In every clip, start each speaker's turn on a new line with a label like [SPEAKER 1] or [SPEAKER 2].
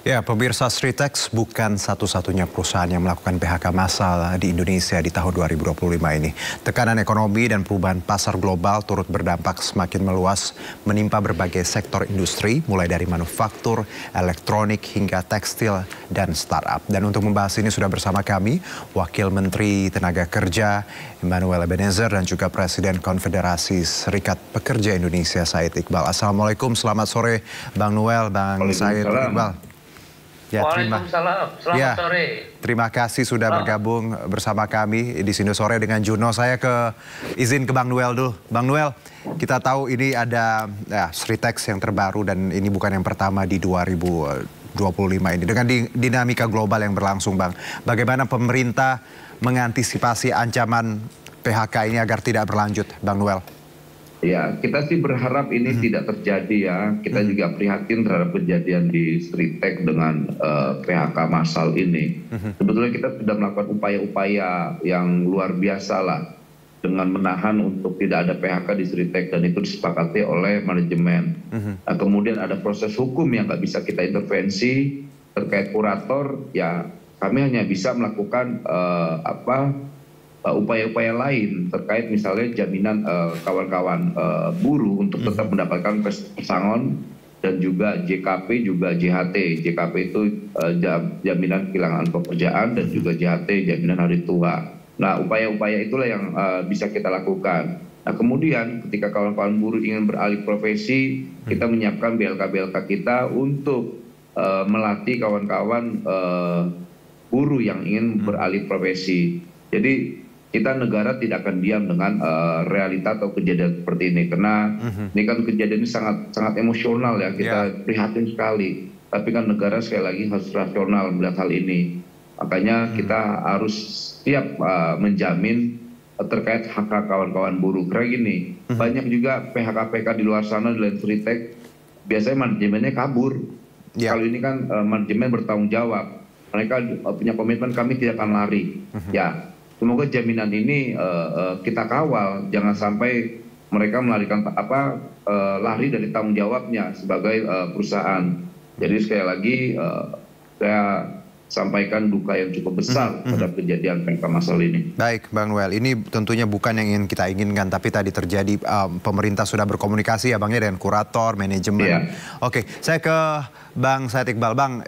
[SPEAKER 1] Ya, pemirsa, Sritex bukan satu-satunya perusahaan yang melakukan PHK massal di Indonesia di tahun 2025 ini. Tekanan ekonomi dan perubahan pasar global turut berdampak semakin meluas menimpa berbagai sektor industri, mulai dari manufaktur, elektronik, hingga tekstil dan startup. Dan untuk membahas ini sudah bersama kami, Wakil Menteri Tenaga Kerja Emmanuel Ebenezer dan juga Presiden Konfederasi Serikat Pekerja Indonesia Said Iqbal. Assalamualaikum, selamat sore Bang Noel, Bang Said Iqbal.
[SPEAKER 2] Ya, Waalaikumsalam, selamat sore.
[SPEAKER 1] Terima kasih sudah bergabung bersama kami di sini sore dengan Juno. Saya izin ke Bang Noel dulu. Bang Noel, kita tahu ini ada Sritex yang terbaru dan ini bukan yang pertama di 2025 ini. Dengan dinamika global yang berlangsung, Bang, bagaimana pemerintah mengantisipasi ancaman PHK ini agar tidak berlanjut, Bang Noel?
[SPEAKER 3] Ya, kita sih berharap ini tidak terjadi ya. Kita juga prihatin terhadap kejadian di Sritex dengan PHK massal ini. Sebetulnya kita sudah melakukan upaya-upaya yang luar biasa lah dengan menahan untuk tidak ada PHK di Sritex, dan itu disepakati oleh manajemen. Nah, kemudian ada proses hukum yang nggak bisa kita intervensi terkait kurator. Ya, kami hanya bisa melakukan upaya-upaya lain terkait misalnya jaminan kawan-kawan buruh untuk tetap mendapatkan pesangon, dan juga JKP juga JHT. JKP itu jaminan kehilangan pekerjaan, dan juga JHT jaminan hari tua. Nah, upaya-upaya itulah yang bisa kita lakukan. Nah, kemudian ketika kawan-kawan buruh ingin beralih profesi, kita menyiapkan BLK-BLK kita untuk melatih kawan-kawan buruh yang ingin beralih profesi. Jadi kita negara tidak akan diam dengan realita atau kejadian seperti ini, karena ini kan kejadian ini sangat emosional ya, kita prihatin sekali. Tapi kan negara sekali lagi harus rasional melihat hal ini. Makanya kita harus siap menjamin terkait hak kawan-kawan buruh. Karena gini, banyak juga PHK-PHK di luar sana di lain Sritex, biasanya manajemennya kabur. Kalau ini kan manajemen bertanggung jawab. Mereka punya komitmen, kami tidak akan lari. Ya. Semoga jaminan ini kita kawal, jangan sampai mereka melarikan lari dari tanggung jawabnya sebagai perusahaan. Jadi sekali lagi saya sampaikan duka yang cukup besar terhadap kejadian PHK massal ini.
[SPEAKER 1] Baik, Bang Noel, ini tentunya bukan yang ingin kita inginkan, tapi tadi terjadi pemerintah sudah berkomunikasi ya Bang ya dengan kurator, manajemen. Oke, saya ke Bang Said Iqbal. Bang,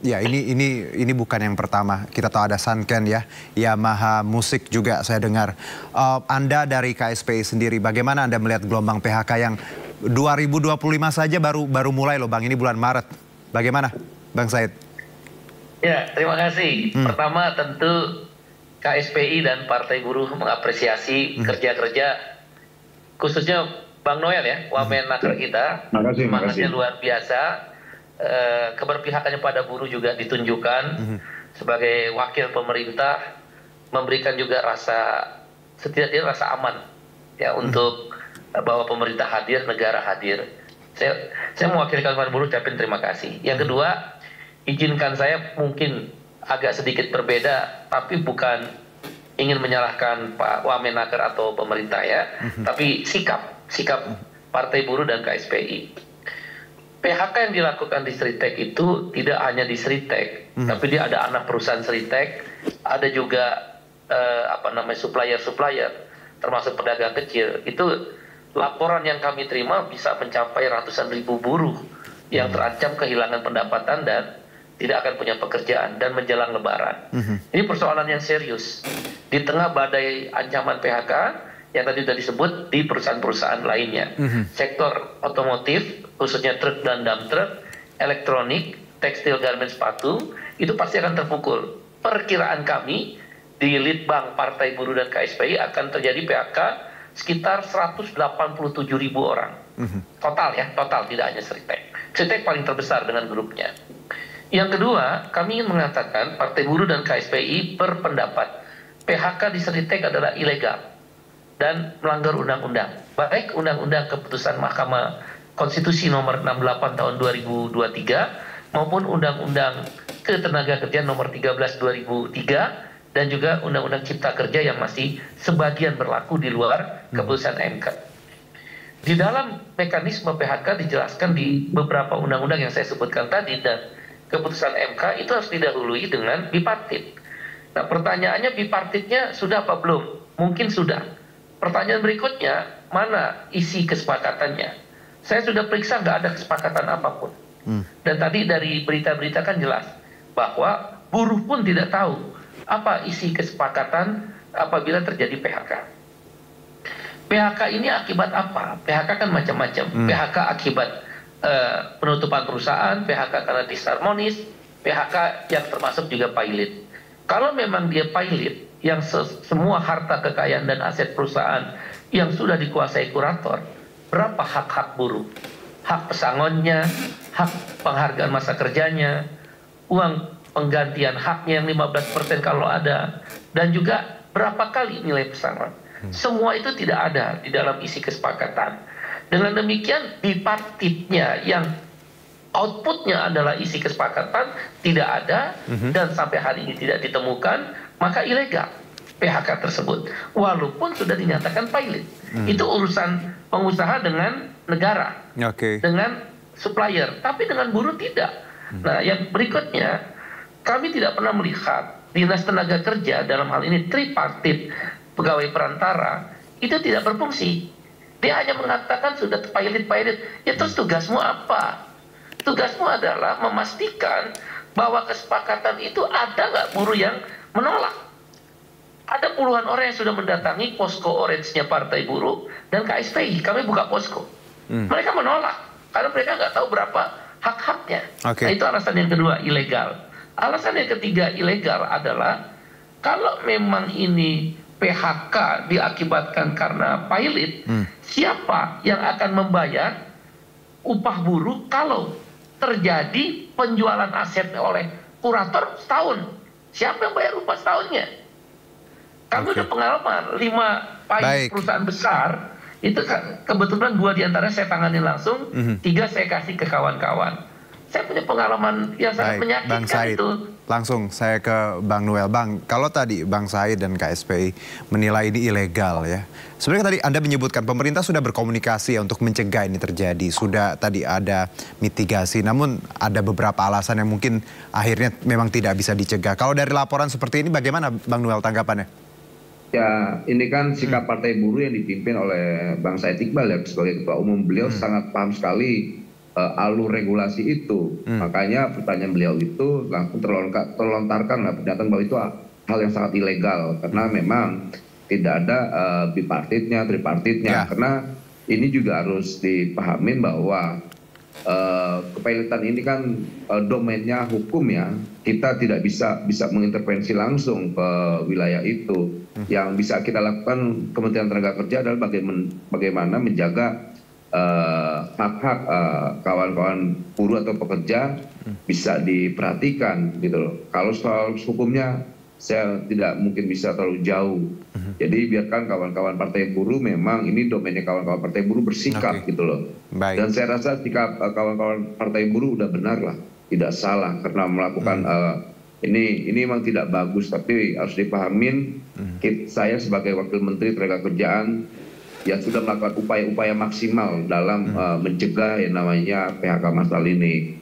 [SPEAKER 1] ya, ini bukan yang pertama. Kita tahu ada Sanken ya, Yamaha Musik juga saya dengar. Anda dari KSPI sendiri, bagaimana Anda melihat gelombang PHK yang 2025 saja baru mulai loh Bang, ini bulan Maret. Bagaimana Bang Said?
[SPEAKER 2] Ya, terima kasih. Pertama tentu KSPI dan Partai Buruh mengapresiasi kerja-kerja khususnya Bang Noel ya, Wamenaker kita. Semangatnya luar biasa. Keberpihakannya pada buruh juga ditunjukkan sebagai wakil pemerintah, memberikan juga setidaknya rasa aman ya untuk bahwa pemerintah hadir, negara hadir. Saya mewakili kawan buruh, ucapin terima kasih. Yang kedua, izinkan saya mungkin agak sedikit berbeda, tapi bukan ingin menyalahkan Pak Wamenaker atau pemerintah ya, tapi sikap Partai Buruh dan KSPI. PHK yang dilakukan di Sritex itu tidak hanya di Sritex, tapi dia ada anak perusahaan Sritex, ada juga supplier-supplier, termasuk pedagang kecil. Itu laporan yang kami terima bisa mencapai ratusan ribu buruh yang terancam kehilangan pendapatan dan tidak akan punya pekerjaan dan menjelang Lebaran. Ini persoalan yang serius di tengah badai ancaman PHK yang tadi sudah disebut di perusahaan-perusahaan lainnya. Sektor otomotif, khususnya truk dan dump truck, elektronik, tekstil, garmen, sepatu, itu pasti akan terpukul. Perkiraan kami di Litbang Partai Buruh dan KSPI akan terjadi PHK sekitar 187.000 orang. Total tidak hanya Sritex. Sritex paling terbesar dengan grupnya. Yang kedua, kami ingin mengatakan Partai Buruh dan KSPI berpendapat PHK di Sritex adalah ilegal dan melanggar undang-undang. Baik undang-undang keputusan Mahkamah Konstitusi nomor 68 tahun 2023 maupun undang-undang Ketenagakerjaan nomor 13 2003 dan juga undang-undang Cipta Kerja yang masih sebagian berlaku di luar keputusan MK. Di dalam mekanisme PHK dijelaskan di beberapa undang-undang yang saya sebutkan tadi, dan keputusan MK itu harus didahului dengan bipartit. Nah, pertanyaannya bipartitnya sudah apa belum? Mungkin sudah. Pertanyaan berikutnya, mana isi kesepakatannya? Saya sudah periksa nggak ada kesepakatan apapun. Dan tadi dari berita-berita kan jelas bahwa buruh pun tidak tahu apa isi kesepakatan apabila terjadi PHK. PHK ini akibat apa? PHK kan macam-macam. PHK akibat penutupan perusahaan, PHK karena disharmonis, PHK yang termasuk juga pilot. Kalau memang dia pilot, yang semua harta kekayaan dan aset perusahaan yang sudah dikuasai kurator, berapa hak-hak buruh? Hak pesangonnya, hak penghargaan masa kerjanya, uang penggantian haknya yang 15% kalau ada, dan juga berapa kali nilai pesangon. Semua itu tidak ada di dalam isi kesepakatan. Dengan demikian bipartitnya yang outputnya adalah isi kesepakatan tidak ada dan sampai hari ini tidak ditemukan, maka ilegal PHK tersebut. Walaupun sudah dinyatakan pilot. Itu urusan pengusaha dengan negara, dengan supplier, tapi dengan buruh tidak. Nah, yang berikutnya, kami tidak pernah melihat Dinas Tenaga Kerja dalam hal ini tripartit pegawai perantara itu tidak berfungsi. Dia hanya mengatakan sudah pilot. Ya terus tugasmu apa? Tugasmu adalah memastikan bahwa kesepakatan itu ada nggak buruh yang menolak. Ada puluhan orang yang sudah mendatangi posko orange-nya Partai Buruh dan KSPI. Kami buka posko. Mereka menolak karena mereka nggak tahu berapa hak-haknya. Nah, itu alasan yang kedua, ilegal. Alasan yang ketiga ilegal adalah kalau memang ini PHK diakibatkan karena pilot, siapa yang akan membayar upah buruh kalau terjadi penjualan aset oleh kurator setahun? Siapa yang bayar upah setahunnya? Kami udah pengalaman 5 perusahaan besar, itu kebetulan 2 diantara saya tangani langsung, 3 saya kasih ke kawan-kawan. Saya punya pengalaman yang sangat menyakitkan.
[SPEAKER 1] Bang Said,
[SPEAKER 2] itu.
[SPEAKER 1] Langsung saya ke Bang Noel. Bang, kalau tadi Bang Said dan KSPI menilai ini ilegal ya. Sebenarnya tadi Anda menyebutkan pemerintah sudah berkomunikasi ya untuk mencegah ini terjadi. Sudah tadi ada mitigasi, namun ada beberapa alasan yang mungkin akhirnya memang tidak bisa dicegah. Kalau dari laporan seperti ini bagaimana Bang Noel tanggapannya?
[SPEAKER 3] Ya, ini kan sikap Partai Buruh yang dipimpin oleh Bang Said Iqbal ya sebagai Ketua Umum. Beliau sangat paham sekali alur regulasi itu. Makanya pertanyaan beliau itu langsung terlontarkan pernyataan bahwa itu hal yang sangat ilegal karena memang tidak ada bipartitnya, tripartitnya. Karena ini juga harus dipahamin bahwa kepilotan ini kan domainnya hukum ya. Kita tidak bisa mengintervensi langsung ke wilayah itu. Yang bisa kita lakukan Kementerian Tenaga Kerja adalah bagaimana menjaga hak-hak kawan-kawan buruh atau pekerja bisa diperhatikan gitu loh. Kalau soal hukumnya saya tidak mungkin bisa terlalu jauh. Jadi biarkan kawan-kawan Partai Buruh, memang ini domainnya kawan-kawan Partai Buruh bersikap gitu loh. Dan saya rasa sikap kawan-kawan Partai Buruh udah benar lah, tidak salah karena melakukan ini memang tidak bagus, tapi harus dipahamin saya sebagai Wakil Menteri Tenagakerjaan yang sudah melakukan upaya-upaya maksimal dalam mencegah yang namanya PHK massal ini.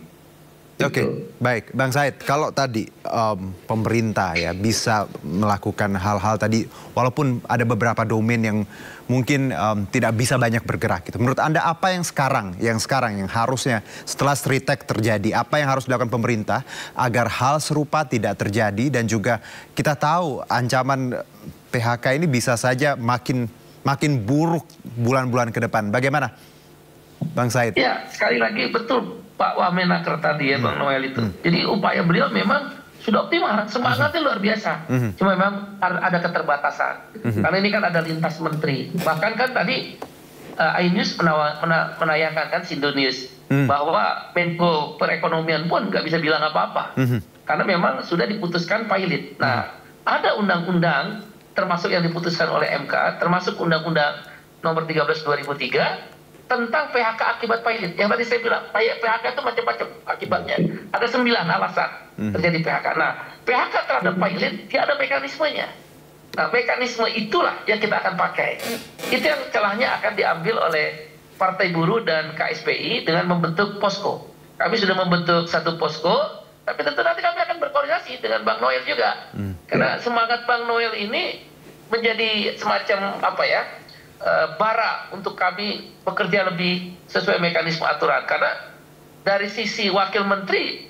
[SPEAKER 1] Baik, Bang Said, kalau tadi pemerintah ya bisa melakukan hal-hal tadi, walaupun ada beberapa domain yang mungkin tidak bisa banyak bergerak gitu. Menurut Anda apa yang harusnya setelah Stritek terjadi, apa yang harus dilakukan pemerintah agar hal serupa tidak terjadi dan juga kita tahu ancaman PHK ini bisa saja makin buruk bulan-bulan ke depan. Bagaimana, Bang Said?
[SPEAKER 2] Ya, sekali lagi betul Pak Wamenaker tadi ya, Bang Noel itu. Jadi upaya beliau memang sudah optimal, semangatnya luar biasa. Cuma memang ada keterbatasan. Karena ini kan ada lintas menteri. Bahkan kan tadi iNews menayangkan kan Sindonews bahwa Menko Perekonomian pun nggak bisa bilang apa-apa. Karena memang sudah diputuskan pilot. Nah, ada undang-undang termasuk yang diputuskan oleh MK, termasuk Undang-Undang Nomor 13 2003 tentang PHK akibat pilot. Yang tadi saya bilang, PHK itu macam-macam akibatnya. Ada 9 alasan terjadi PHK. Nah, PHK terhadap pilot, dia ada mekanismenya. Nah, mekanisme itulah yang kita akan pakai. Itu yang celahnya akan diambil oleh Partai Buruh dan KSPI dengan membentuk posko. Kami sudah membentuk satu posko Tapi tentu nanti kami akan berkoordinasi dengan Bang Noel juga. Karena semangat Bang Noel ini menjadi semacam bara untuk kami bekerja lebih sesuai mekanisme aturan. Karena dari sisi wakil menteri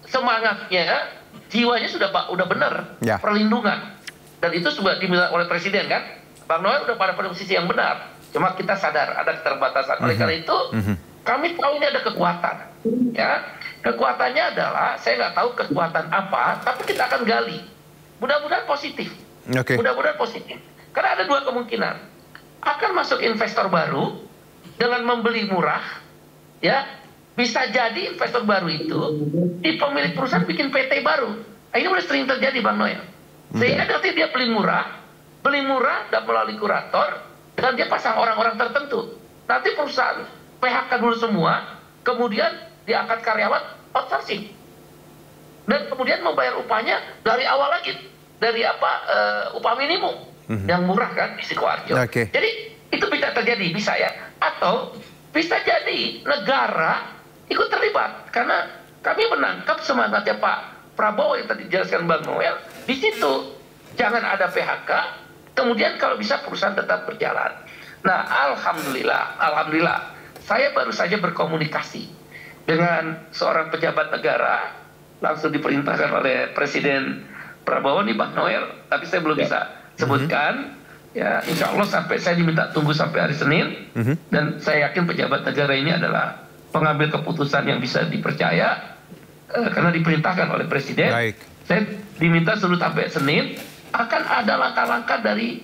[SPEAKER 2] semangatnya, jiwanya udah benar, perlindungan, dan itu sudah diminta oleh presiden kan. Bang Noel udah pada posisi yang benar. Cuma kita sadar ada keterbatasan. Oleh karena itu kami tahu ini ada kekuatan, ya. Kekuatannya adalah saya nggak tahu kekuatan apa, tapi kita akan gali. Mudah-mudahan positif. Mudah-mudahan positif. Karena ada dua kemungkinan. Akan masuk investor baru dengan membeli murah, ya, bisa jadi investor baru itu di pemilik perusahaan bikin PT baru. Ini udah sering terjadi, Bang Noel. Sehingga nanti dia beli murah dan melalui kurator, dan dia pasang orang-orang tertentu. Nanti perusahaan PHK dulu semua, kemudian diangkat karyawan outsourcing, dan kemudian membayar upahnya dari awal lagi, dari upah minimum. Yang murah kan di Sukoharjo. Jadi itu bisa terjadi, bisa ya. Atau bisa jadi negara ikut terlibat. Karena kami menangkap semangatnya Pak Prabowo yang tadi dijelaskan Bang Noel. Di situ jangan ada PHK, kemudian kalau bisa perusahaan tetap berjalan. Nah, alhamdulillah, saya baru saja berkomunikasi dengan seorang pejabat negara, langsung diperintahkan oleh Presiden Prabowo nih Bang Noel, tapi saya belum bisa sebutkan, ya, insya Allah saya diminta tunggu sampai hari Senin, dan saya yakin pejabat negara ini adalah pengambil keputusan yang bisa dipercaya, karena diperintahkan oleh Presiden. Saya diminta suruh sampai Senin, akan ada langkah-langkah dari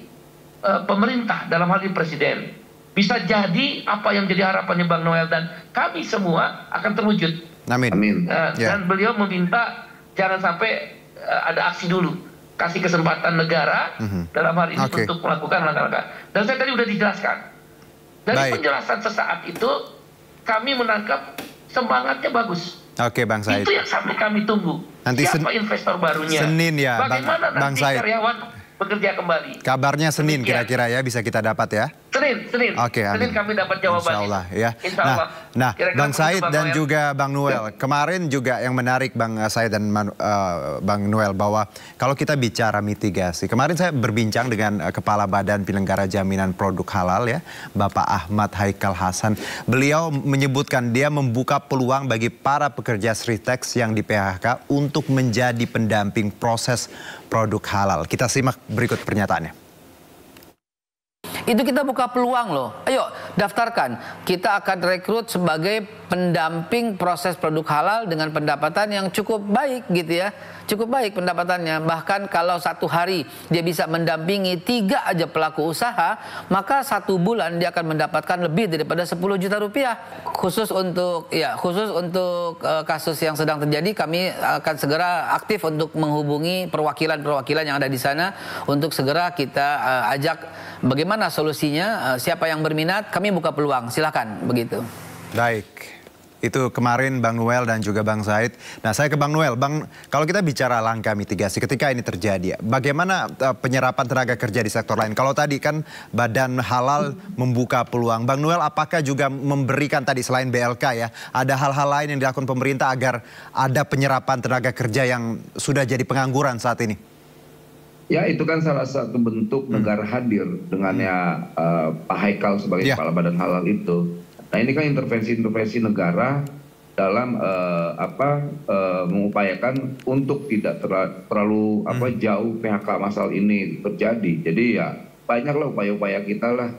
[SPEAKER 2] pemerintah, dalam hal ini Presiden. Bisa jadi apa yang menjadi harapannya Bang Noel dan kami semua akan terwujud. Amin. Dan beliau meminta jangan sampai ada aksi dulu. Kasih kesempatan negara dalam hal ini untuk melakukan langkah-langkah. Dan saya tadi sudah dijelaskan. Dari penjelasan sesaat itu, kami menangkap semangatnya bagus.
[SPEAKER 1] Bang Said.
[SPEAKER 2] Itu yang sampai kami tunggu.
[SPEAKER 1] Nanti
[SPEAKER 2] siapa investor barunya?
[SPEAKER 1] Senin ya,
[SPEAKER 2] bagaimana
[SPEAKER 1] Bang
[SPEAKER 2] nanti
[SPEAKER 1] Said
[SPEAKER 2] karyawan bekerja kembali.
[SPEAKER 1] Kabarnya Senin kira-kira ya, bisa kita dapat ya? Senin.
[SPEAKER 2] Senin kami dapat jawaban.
[SPEAKER 1] Insya Allah ya.
[SPEAKER 2] Insya Allah.
[SPEAKER 1] Nah, Bang Said dan juga Bang Noel, kemarin juga yang menarik Bang Said dan Bang Noel bahwa kalau kita bicara mitigasi, kemarin saya berbincang dengan Kepala Badan Penyelenggara Jaminan Produk Halal ya, Bapak Ahmad Haikal Hasan. Beliau menyebutkan dia membuka peluang bagi para pekerja Sritex yang di PHK untuk menjadi pendamping proses produk halal. Kita simak berikut pernyataannya.
[SPEAKER 4] Itu kita buka peluang loh. Ayo daftarkan. Kita akan rekrut sebagai pendamping proses produk halal dengan pendapatan yang cukup baik gitu ya. Cukup baik pendapatannya. Bahkan kalau satu hari dia bisa mendampingi 3 aja pelaku usaha, maka 1 bulan dia akan mendapatkan lebih daripada 10 juta rupiah. Khusus untuk kasus yang sedang terjadi, kami akan segera aktif untuk menghubungi perwakilan-perwakilan yang ada di sana untuk segera kita ajak bagaimana solusinya, siapa yang berminat, kami buka peluang, silakan begitu.
[SPEAKER 1] Baik. Itu kemarin Bang Noel dan juga Bang Said. Nah, saya ke Bang Noel. Bang, kalau kita bicara langkah mitigasi ketika ini terjadi, bagaimana penyerapan tenaga kerja di sektor lain? Kalau tadi kan Badan Halal membuka peluang. Bang Noel, apakah juga memberikan tadi selain BLK ya, ada hal-hal lain yang dilakukan pemerintah agar ada penyerapan tenaga kerja yang sudah jadi pengangguran saat ini?
[SPEAKER 3] Ya, itu kan salah satu bentuk negara hadir dengannya Pak Haikal sebagai Kepala Badan Halal itu. Nah, ini kan intervensi-intervensi negara dalam mengupayakan untuk tidak terlalu jauh PHK massal ini terjadi. Jadi ya banyaklah upaya-upaya kita lah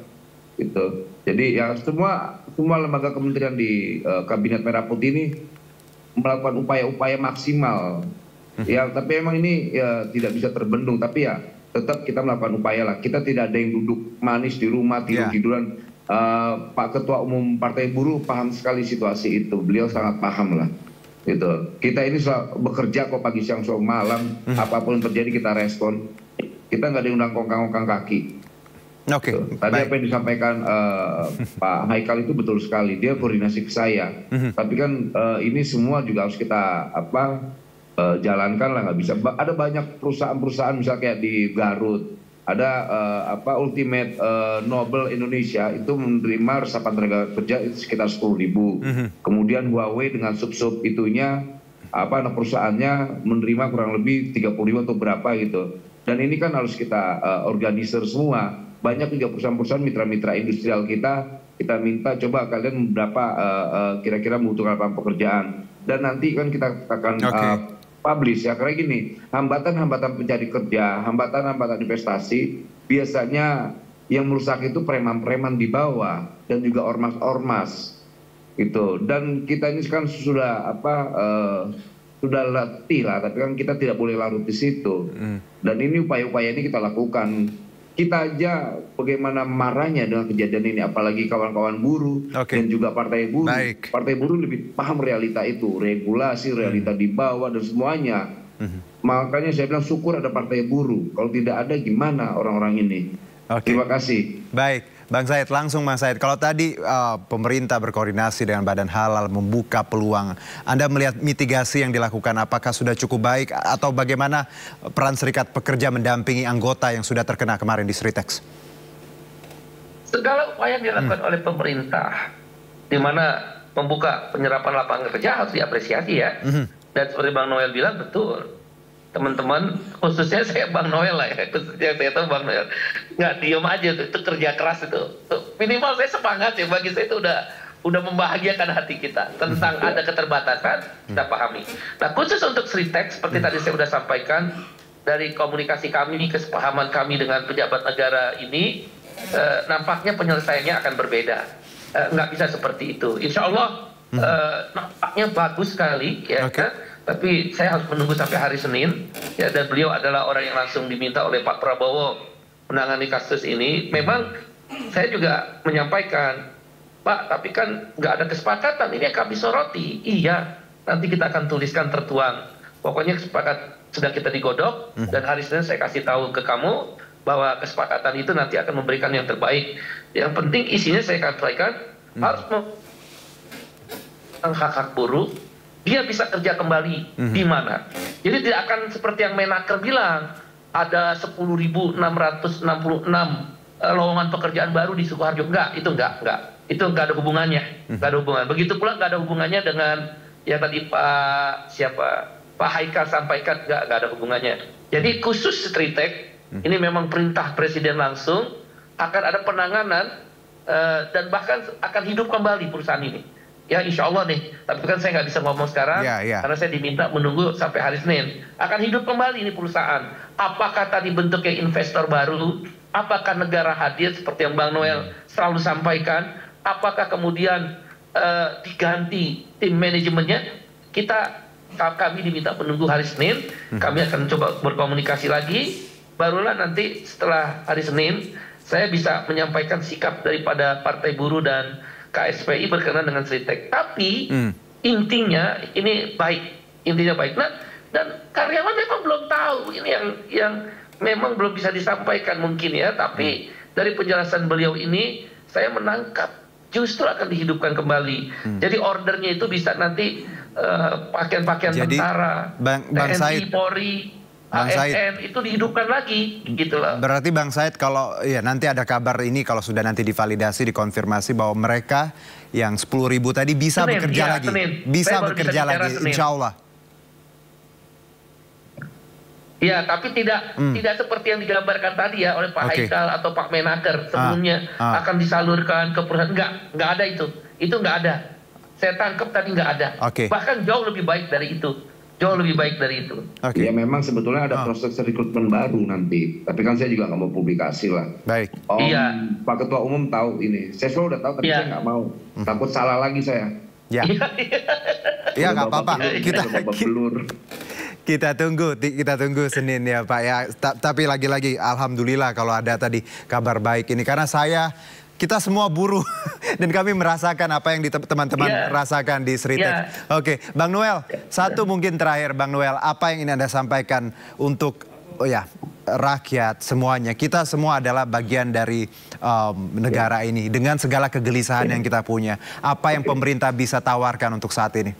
[SPEAKER 3] gitu. Jadi ya semua lembaga kementerian di Kabinet Merah Putih ini melakukan upaya-upaya maksimal. Ya, tapi emang ini ya tidak bisa terbendung, tapi ya tetap kita melakukan upaya lah. Kita tidak ada yang duduk manis di rumah tidur-tiduran. Pak Ketua Umum Partai Buruh paham sekali situasi itu. Beliau sangat paham lah. Gitu. Kita ini bekerja kok pagi, siang, sore, malam. Apapun yang terjadi kita respon. Kita nggak diundang kongkang-kongkang kaki. Gitu. Tadi apa yang disampaikan Pak Haikal itu betul sekali. Dia koordinasi ke saya. Tapi kan ini semua juga harus kita jalankan lah, nggak bisa. Ada banyak perusahaan-perusahaan misalnya kayak di Garut. Ada Ultimate Nobel Indonesia itu menerima resapan tenaga kerja sekitar 10.000. Kemudian Huawei dengan sub-sub itunya anak perusahaannya menerima kurang lebih 35 atau berapa gitu. Dan ini kan harus kita organisir semua. Banyak juga perusahaan-perusahaan mitra-mitra industrial kita minta coba kalian berapa kira-kira membutuhkan lapangan pekerjaan. Dan nanti kan kita akan publish ya, karena gini, hambatan-hambatan pencari kerja, hambatan-hambatan investasi, biasanya yang merusak itu preman-preman di bawah dan juga ormas-ormas gitu. Dan kita ini kan sudah sudah letih lah, tapi kan kita tidak boleh larut di situ. Dan ini upaya-upaya ini kita lakukan. Kita aja bagaimana marahnya dengan kejadian ini, apalagi kawan-kawan buruh dan juga partai buruh. Partai buruh lebih paham realita itu, regulasi, realita di bawah dan semuanya. Makanya saya bilang syukur ada partai buruh. Kalau tidak ada gimana orang-orang ini? Terima kasih.
[SPEAKER 1] Baik, Bang Said, langsung Bang Said. Kalau tadi pemerintah berkoordinasi dengan Badan Halal membuka peluang, Anda melihat mitigasi yang dilakukan apakah sudah cukup baik atau bagaimana peran Serikat Pekerja mendampingi anggota yang sudah terkena kemarin di Sritex?
[SPEAKER 2] Segala upaya yang dilakukan oleh pemerintah, di mana membuka penyerapan lapangan kerja harus diapresiasi ya. Dan seperti Bang Noel bilang betul. Teman-teman, khususnya saya Bang Noel lah ya, khususnya saya tahu Bang Noel, nggak diem aja tuh, itu kerja keras itu. Minimal saya semangat ya, bagi saya itu udah membahagiakan hati kita. Tentang ada keterbatasan, kita pahami. Nah khusus untuk Sritex, seperti tadi saya sudah sampaikan, dari komunikasi kami, kesepahaman kami dengan pejabat negara ini, nampaknya penyelesaiannya akan berbeda. Nggak bisa seperti itu. Insya Allah nampaknya bagus sekali ya kan? Tapi saya harus menunggu sampai hari Senin ya, dan beliau adalah orang yang langsung diminta oleh Pak Prabowo menangani kasus ini. Memang saya juga menyampaikan, Pak, tapi kan nggak ada kesepakatan, ini yang kami soroti. Iya, nanti kita akan tuliskan tertuang. Pokoknya kesepakatan sudah kita digodok, dan hari Senin saya kasih tahu ke kamu bahwa kesepakatan itu nanti akan memberikan yang terbaik. Yang penting isinya saya sampaikan harus hak-hak buruh, dia bisa kerja kembali di mana. Jadi tidak akan seperti yang Menaker bilang, ada 10.666 lowongan pekerjaan baru di Sukoharjo. Enggak. Itu enggak ada hubungannya. Enggak ada hubungan. Begitu pula enggak ada hubungannya dengan yang tadi Pak Haikal sampaikan, enggak ada hubungannya. Jadi khusus Sritex, ini memang perintah Presiden langsung, akan ada penanganan dan bahkan akan hidup kembali perusahaan ini. Ya insya Allah nih, tapi kan saya nggak bisa ngomong sekarang karena saya diminta menunggu sampai hari Senin. Akan hidup kembali ini perusahaan. Apakah tadi bentuknya investor baru? Apakah negara hadir seperti yang Bang Noel selalu sampaikan? Apakah kemudian diganti tim manajemennya? Kami diminta menunggu hari Senin. Kami akan coba berkomunikasi lagi. Barulah nanti setelah hari Senin saya bisa menyampaikan sikap daripada Partai Buruh dan KSPI berkenaan dengan Sritex. Tapi intinya ini baik, Nah, dan karyawan memang belum tahu ini yang memang belum bisa disampaikan mungkin ya. Tapi dari penjelasan beliau ini saya menangkap justru akan dihidupkan kembali. Jadi ordernya itu bisa nanti pakaian-pakaian tentara, TNI, Polri, ASN itu dihidupkan lagi gitu loh.
[SPEAKER 1] Berarti Bang Said kalau ya nanti ada kabar ini kalau sudah nanti divalidasi, dikonfirmasi bahwa mereka yang 10.000 tadi bisa bekerja lagi. Bisa bekerja lagi insya Allah.
[SPEAKER 2] Ya, tapi tidak seperti yang digambarkan tadi ya oleh Pak Haikal atau Pak Menaker sebelumnya akan disalurkan ke perusahaan. Enggak ada itu. Itu enggak ada. Saya tangkap tadi enggak ada. Bahkan jauh lebih baik dari itu. Jauh lebih baik dari itu.
[SPEAKER 3] Ya memang sebetulnya ada proses rekrutmen baru nanti. Tapi kan saya juga nggak mau publikasi lah.
[SPEAKER 1] Baik.
[SPEAKER 3] Pak Ketua Umum tahu ini. Saya selalu udah tahu, tapi saya nggak mau. Takut salah lagi saya.
[SPEAKER 1] Ya. Ya nggak apa-apa. Kita tunggu Senin ya Pak ya. Tapi lagi-lagi alhamdulillah kalau ada tadi kabar baik ini. Karena kita semua buruh dan kami merasakan apa yang teman-teman rasakan di Sritex. Oke, Bang Noel, satu mungkin terakhir Bang Noel, apa yang ingin Anda sampaikan untuk rakyat semuanya? Kita semua adalah bagian dari negara ini dengan segala kegelisahan yang kita punya. Apa yang pemerintah bisa tawarkan untuk saat ini?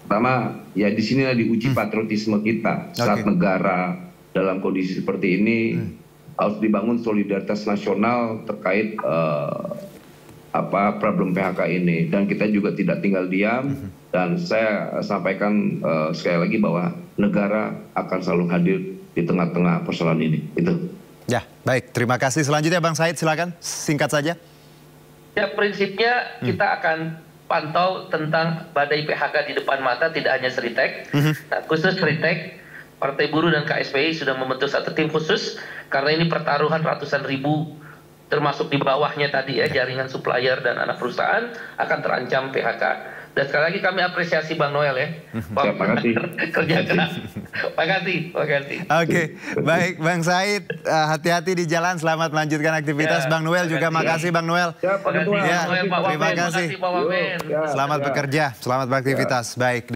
[SPEAKER 3] Pertama, ya di sini diuji patriotisme kita saat negara dalam kondisi seperti ini. Harus dibangun solidaritas nasional terkait problem PHK ini, dan kita juga tidak tinggal diam. Dan saya sampaikan sekali lagi bahwa negara akan selalu hadir di tengah-tengah persoalan ini. Itu.
[SPEAKER 1] Ya, baik. Terima kasih. Selanjutnya Bang Said, silakan. Singkat saja.
[SPEAKER 2] Ya, prinsipnya kita akan pantau tentang badai PHK di depan mata, tidak hanya Seritek. Nah, khusus Seritek, Partai Buruh dan KSPI sudah membentuk satu tim khusus karena ini pertaruhan ratusan ribu, termasuk di bawahnya tadi ya, jaringan supplier dan anak perusahaan akan terancam PHK. Dan sekali lagi kami apresiasi Bang Noel ya.
[SPEAKER 3] Terima kasih.
[SPEAKER 2] Kerja keras. Terima kasih.
[SPEAKER 1] Oke, baik Bang Said, hati-hati di jalan, selamat melanjutkan aktivitas. Bang Noel juga makasih Bang Noel.
[SPEAKER 3] Ya, Pak Ketua.
[SPEAKER 1] Ya, terima kasih.
[SPEAKER 2] Pak Wamen.
[SPEAKER 1] Selamat bekerja, selamat beraktivitas. Baik.